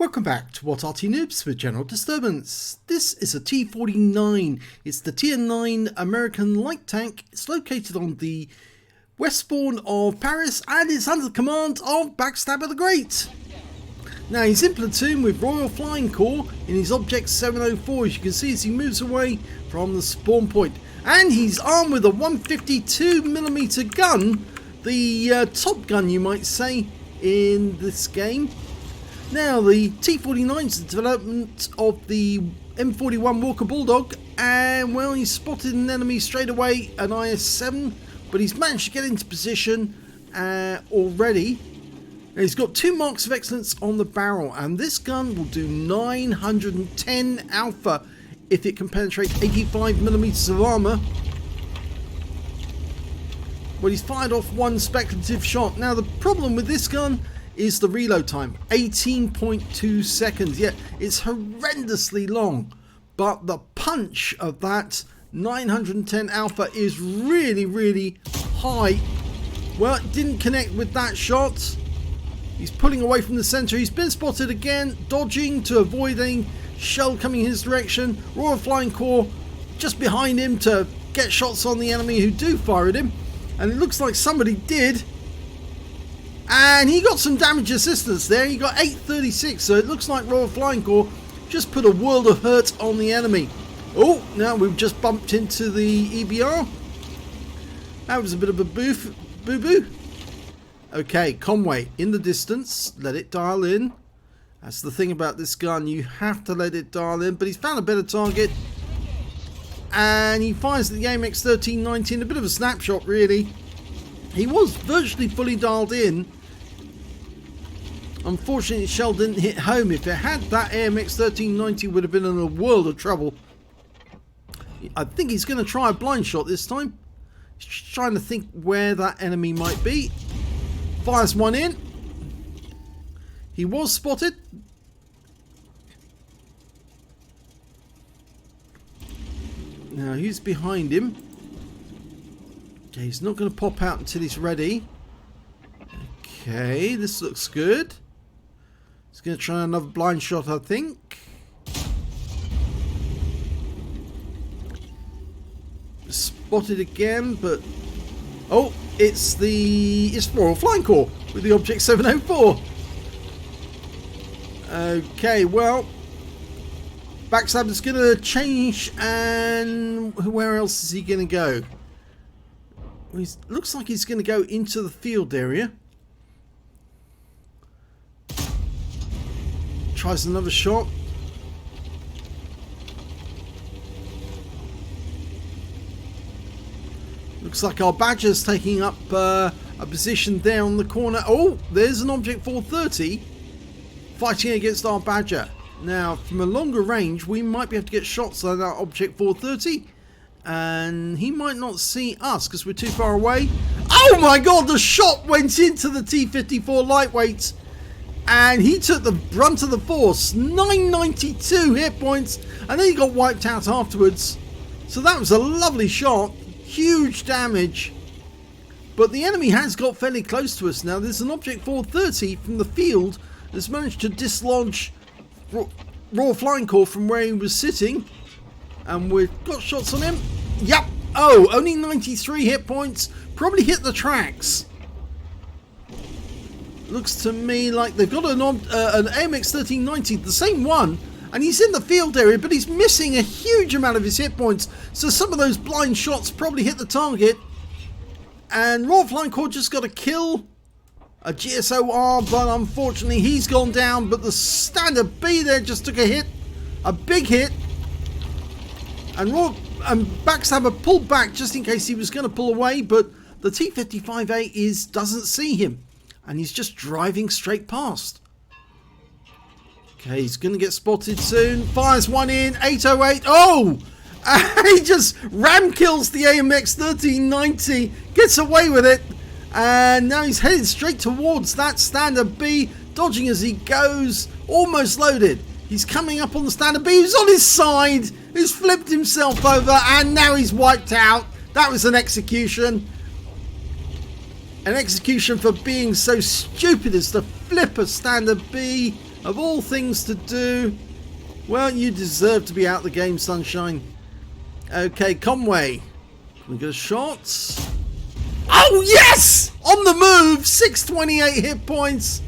Welcome back to What Arty Noobs with General Disturbance. This is a T49. It's the Tier 9 American light tank. It's located on the westbourne of Paris and it's under the command of Backstabber the Great. Now he's in platoon with Royal Flying Corps in his Object 704, as you can see as he moves away from the spawn point. And he's armed with a 152mm gun, the top gun you might say in this game. Now the T49 is the development of the M41 Walker Bulldog, and well, he's spotted an enemy straight away, an IS-7, but he's managed to get into position already. Now, he's got 2 marks of excellence on the barrel, and this gun will do 910 alpha if it can penetrate 85mm of armour. Well, he's fired off one speculative shot. Now the problem with this gun is the reload time, 18.2 seconds. Yeah, it's horrendously long, but the punch of that 910 alpha is really high. Well, it didn't connect with that shot. He's pulling away from the center. He's been spotted again, dodging to avoid any shell coming his direction. Royal Flying Corps just behind him to get shots on the enemy who do fire at him, and it looks like somebody did. And he got some damage assistance there. He got 836, so it looks like Royal Flying Corps just put a world of hurt on the enemy. Oh, now we've just bumped into the EBR. That was a bit of a boo-boo. Okay, Conway in the distance. Let it dial in. That's the thing about this gun. You have to let it dial in. But he's found a better target. And he fires the AMX 1319. A bit of a snapshot, really. He was virtually fully dialed in. Unfortunately, the shell didn't hit home. If it had, that AMX 1390 would have been in a world of trouble. I think he's going to try a blind shot this time. He's trying to think where that enemy might be. Fires one in. He was spotted. Now, who's behind him? Okay, he's not going to pop out until he's ready. Okay, this looks good. He's going to try another blind shot, I think. Spotted again, but oh, it's Royal Flying Corps with the Object 704. Okay, well, Backstabber's going to change, and where else is he going to go? Well, looks like he's going to go into the field area. Tries another shot. Looks like our Badger's taking up a position there on the corner. Oh, there's an Object 430 fighting against our Badger. Now, from a longer range, we might be able to get shots on that Object 430. And he might not see us because we're too far away. Oh my god, the shot went into the T-54 lightweight. And he took the brunt of the force. 992 hit points. And then he got wiped out afterwards. So that was a lovely shot. Huge damage. But the enemy has got fairly close to us now. There's an Object 430 from the field that's managed to dislodge Royal Flying Corps from where he was sitting. And we've got shots on him. Yep. Oh, only 93 hit points. Probably hit the tracks. Looks to me like they've got an AMX 1390, the same one, and he's in the field area, but he's missing a huge amount of his hit points. So some of those blind shots probably hit the target. And Royal Flying Corps just got a kill, a GSOR, but unfortunately he's gone down. But the standard B there just took a hit, a big hit. And Backstabber pulled back just in case he was going to pull away, but the T55A doesn't see him. And he's just driving straight past. Okay, he's going to get spotted soon. Fires one in, 808. Oh! He just ram kills the AMX 1390. Gets away with it. And now he's headed straight towards that standard B. Dodging as he goes. Almost loaded. He's coming up on the standard B. He's on his side. He's flipped himself over. And now he's wiped out. That was an execution. An execution for being so stupid as to flip a standard B. Of all things to do, well, you deserve to be out the game, Sunshine. Okay, Conway. Can we get a shot? Oh, yes! On the move! 628 hit points.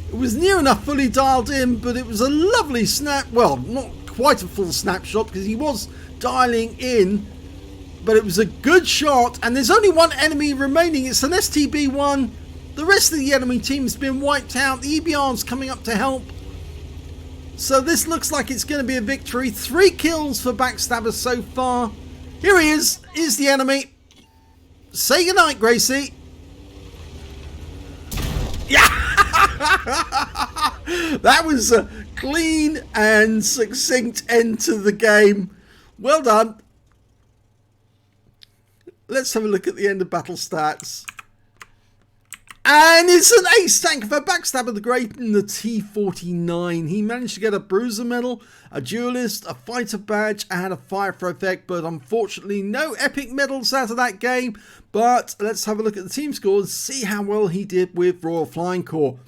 It was near enough fully dialed in, but it was a lovely snap. Well, not quite a full snapshot because he was dialing in, but it was a good shot. And there's only one enemy remaining. It's an STB1. The rest of the enemy team has been wiped out. The EBR's coming up to help. So this looks like it's going to be a victory. 3 kills for Backstabber so far. Here he is. Here's the enemy. Say goodnight, Gracie. Yeah! That was a clean and succinct end to the game. Well done. Let's have a look at the end of battle stats. And it's an ace tank for Backstabber the Great in the T49. He managed to get a Bruiser Medal, a Duelist, a Fighter Badge, and a Fire for Effect, but unfortunately no epic medals out of that game. But let's have a look at the team scores, see how well he did with Royal Flying Corps.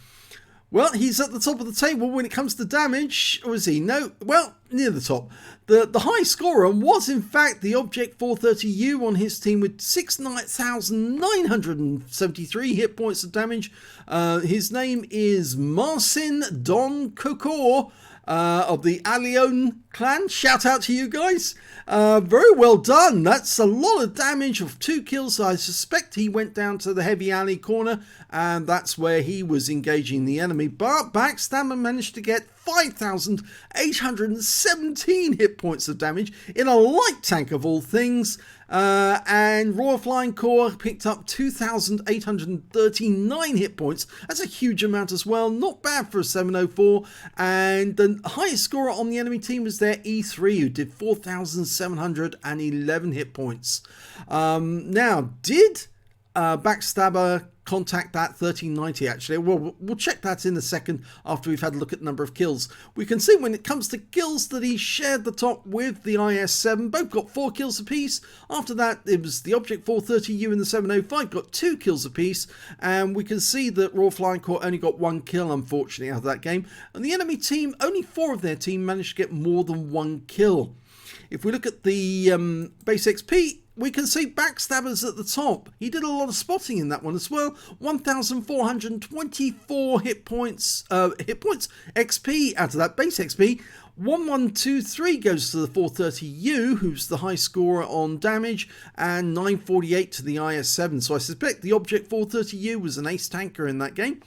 Well, he's at the top of the table when it comes to damage, or is he? No, well, near the top. The high scorer was in fact the Object 430U on his team with 6,973 hit points of damage. His name is Marcin Don Kokor of the Aslains clan. Shout out to you guys. Very well done. That's a lot of damage of 2 kills. I suspect he went down to the heavy alley corner and that's where he was engaging the enemy. But Backstabber managed to get 5,817 hit points of damage in a light tank of all things. And Royal Flying Corps picked up 2,839 hit points. That's a huge amount as well. Not bad for a 704. And the highest scorer on the enemy team was their E3, who did 4,711 hit points. Now, did Backstabber contact that 1390 actually? Well, we'll check that in a second after we've had a look at the number of kills. We can see when it comes to kills that he shared the top with the IS-7. Both got 4 kills apiece. After that, it was the Object 430U and the 705 got 2 kills apiece. And we can see that Royal Flying Corps only got 1 kill, unfortunately, out of that game. And the enemy team, only 4 of their team managed to get more than 1 kill. If we look at the base XP, we can see Backstabber's at the top. He did a lot of spotting in that one as well. 1,424 hit points XP out of that base XP. 1123 goes to the 430U, who's the high scorer on damage, and 948 to the IS-7. So I suspect the Object 430U was an ace tanker in that game.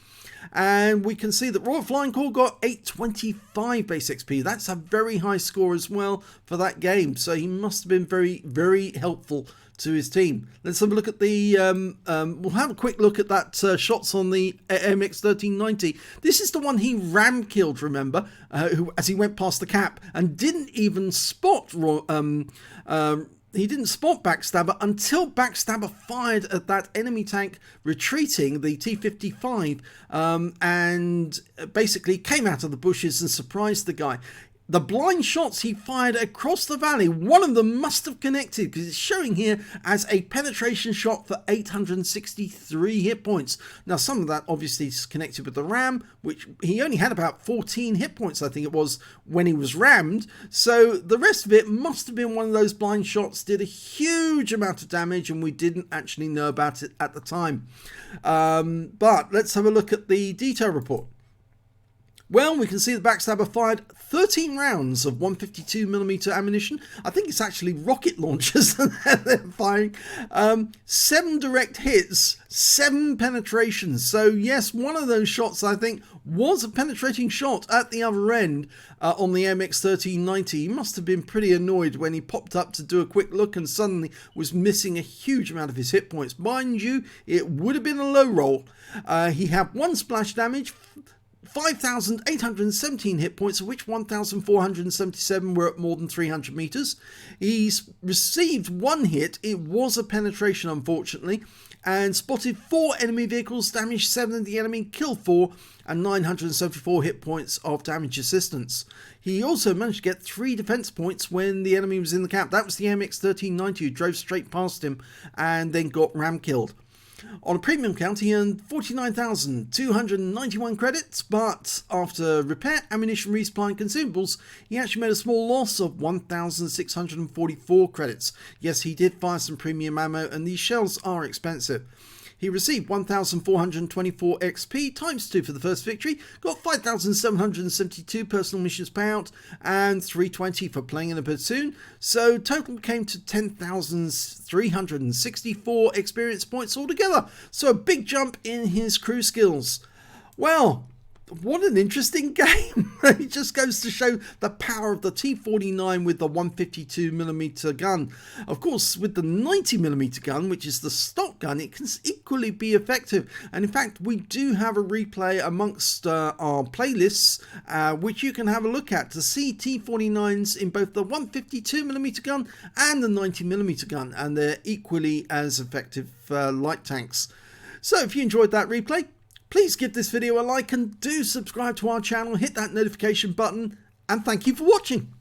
And we can see that Royal Flying Corps got 825 base XP. That's a very high score as well for that game. So he must have been very, very helpful to his team. Let's have a look at the... we'll have a quick look at that shots on the MX 1390. This is the one he ram killed, remember, who, as he went past the cap and didn't even spot... He didn't spot Backstabber until Backstabber fired at that enemy tank retreating, the T-55, and basically came out of the bushes and surprised the guy. The blind shots he fired across the valley, one of them must have connected because it's showing here as a penetration shot for 863 hit points. Now some of that obviously is connected with the ram, which he only had about 14 hit points I think it was when he was rammed. So the rest of it must have been one of those blind shots, did a huge amount of damage and we didn't actually know about it at the time. But let's have a look at the detail report. Well, we can see the Backstabber fired 13 rounds of 152mm ammunition. I think it's actually rocket launchers that they're firing. 7 direct hits, 7 penetrations. So yes, one of those shots I think was a penetrating shot at the other end on the MX 1390. He must have been pretty annoyed when he popped up to do a quick look and suddenly was missing a huge amount of his hit points. Mind you, it would have been a low roll. He had 1 splash damage, 5,817 hit points, of which 1,477 were at more than 300 meters. He's received 1 hit. It was a penetration, unfortunately, and spotted 4 enemy vehicles, damaged 7 of the enemy, killed 4, and 974 hit points of damage assistance. He also managed to get 3 defense points when the enemy was in the camp. That was the MX 1390 who drove straight past him and then got ram killed. On a premium count, he earned 49,291 credits, but after repair, ammunition, resupply and consumables, he actually made a small loss of 1,644 credits. Yes, he did fire some premium ammo, and these shells are expensive. He received 1,424 XP times 2 for the first victory, got 5,772 personal missions payout, and 320 for playing in a platoon, so total came to 10,364 experience points altogether, so a big jump in his crew skills. Well, what an interesting game. It just goes to show the power of the T49 with the 152mm gun. Of course, with the 90mm gun, which is the stock gun, it can equally be effective. And in fact, we do have a replay amongst our playlists, which you can have a look at to see T49s in both the 152mm gun and the 90mm gun. And they're equally as effective light tanks. So if you enjoyed that replay, please give this video a like and do subscribe to our channel, hit that notification button, and thank you for watching.